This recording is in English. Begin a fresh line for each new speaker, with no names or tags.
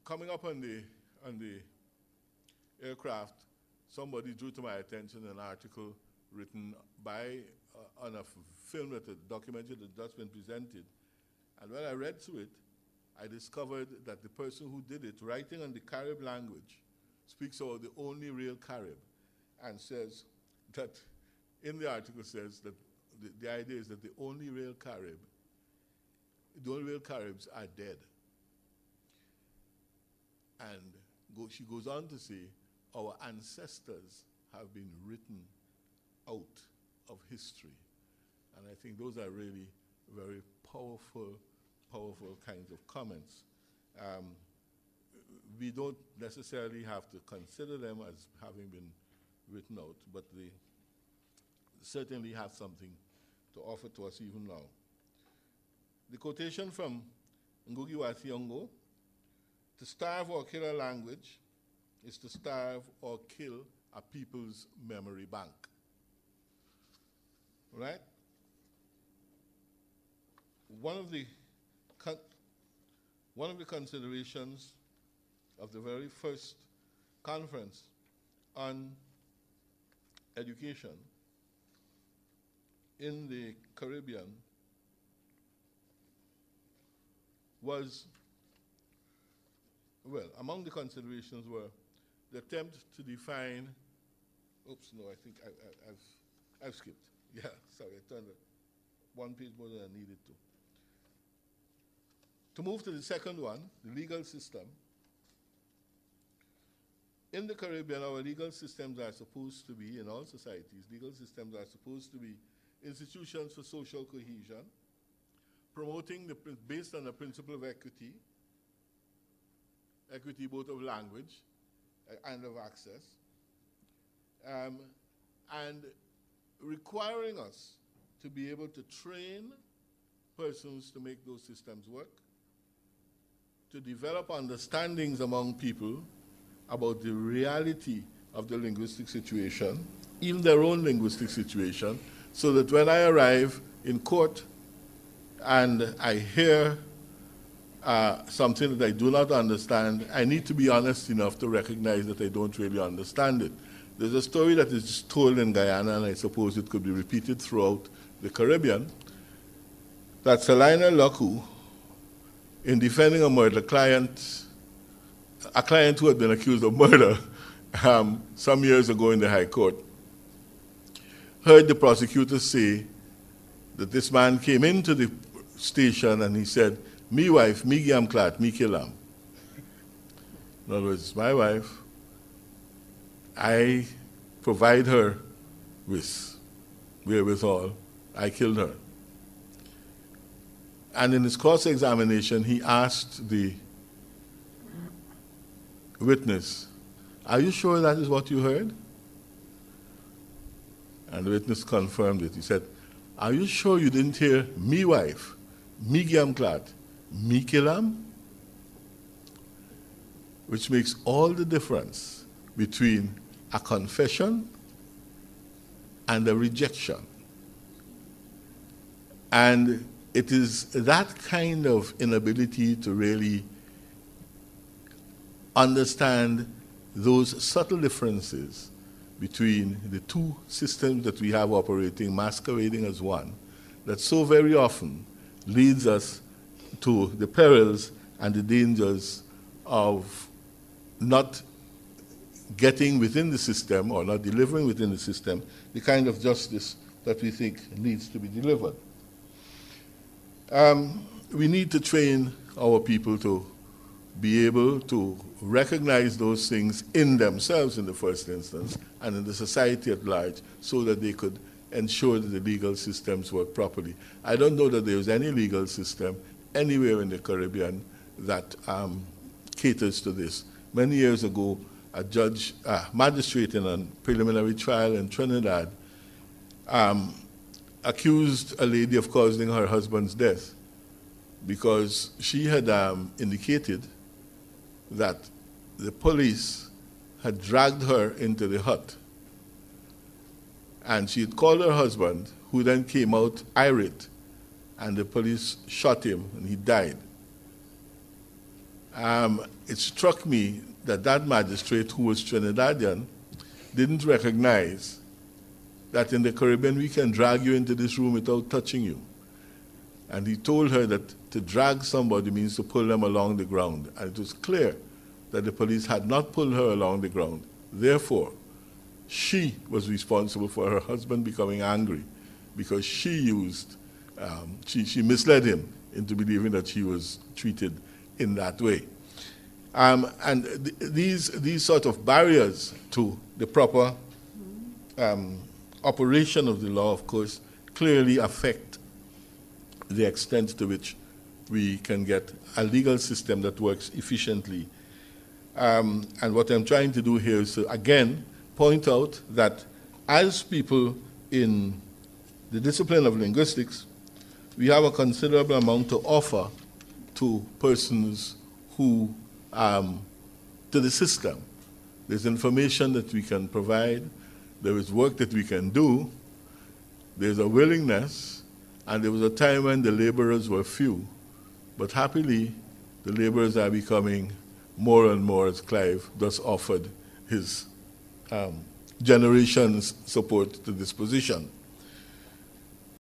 Coming up on the aircraft, somebody drew to my attention an article written by on a film that a documentary that had just been presented. And when I read through it, I discovered that the person who did it, writing on the Carib language, speaks about the only real Carib, and says that, in the article says that the idea is that the only real Caribs are dead. And she goes on to say, our ancestors have been written out of history. And I think those are really very powerful kinds of comments. We don't necessarily have to consider them as having been written out, but they certainly have something to offer to us even now. The quotation from Ngugi wa Thiong'o, to starve or kill a language is to starve or kill a people's memory bank. Right? One of the considerations of the very first conference on education in the Caribbean was, well, among the considerations were the attempt to define, oops, no, I think I've skipped. Yeah, sorry, I turned it one page more than I needed to. To move to the second one, the legal system. In the Caribbean, our legal systems are supposed to be, in all societies, legal systems are supposed to be institutions for social cohesion, promoting based on the principle of equity both of language and of access, and requiring us to be able to train persons to make those systems work, to develop understandings among people about the reality of the linguistic situation, even their own linguistic situation, so that when I arrive in court and I hear something that I do not understand, I need to be honest enough to recognize that I don't really understand it. There's a story that is told in Guyana, and I suppose it could be repeated throughout the Caribbean, that Salina Loku, in defending a murder client, a client who had been accused of murder some years ago in the High Court, heard the prosecutor say that this man came into the station and he said, "Me wife, me giam clat, me kill am." In other words, my wife, I provide her with wherewithal, I killed her. And in his cross-examination, he asked the witness, "Are you sure that is what you heard?" And the witness confirmed it. He said, "Are you sure you didn't hear me wife, me giam clat, me kill am?" Which makes all the difference between a confession and a rejection. And it is that kind of inability to really understand those subtle differences between the two systems that we have operating, masquerading as one, that so very often leads us to the perils and the dangers of not getting within the system or not delivering within the system the kind of justice that we think needs to be delivered. We need to train our people to be able to recognize those things in themselves in the first instance and in the society at large so that they could ensure that the legal systems work properly. I don't know that there's any legal system anywhere in the Caribbean that caters to this. Many years ago, a magistrate in a preliminary trial in Trinidad accused a lady of causing her husband's death because she had indicated that the police had dragged her into the hut. And she had called her husband, who then came out irate, and the police shot him, and he died. it struck me that that magistrate, who was Trinidadian, didn't recognize that in the Caribbean we can drag you into this room without touching you. And he told her that to drag somebody means to pull them along the ground. And it was clear that the police had not pulled her along the ground. Therefore, she was responsible for her husband becoming angry because she misled him into believing that she was treated in that way. These sort of barriers to the proper operation of the law, of course, clearly affect the extent to which we can get a legal system that works efficiently. And what I'm trying to do here is to, again, point out that as people in the discipline of linguistics, we have a considerable amount to offer to persons who, to the system. There's information that we can provide, there is work that we can do, there's a willingness, and there was a time when the laborers were few. But happily, the laborers are becoming more and more, as Clive thus offered his generation's support to this position.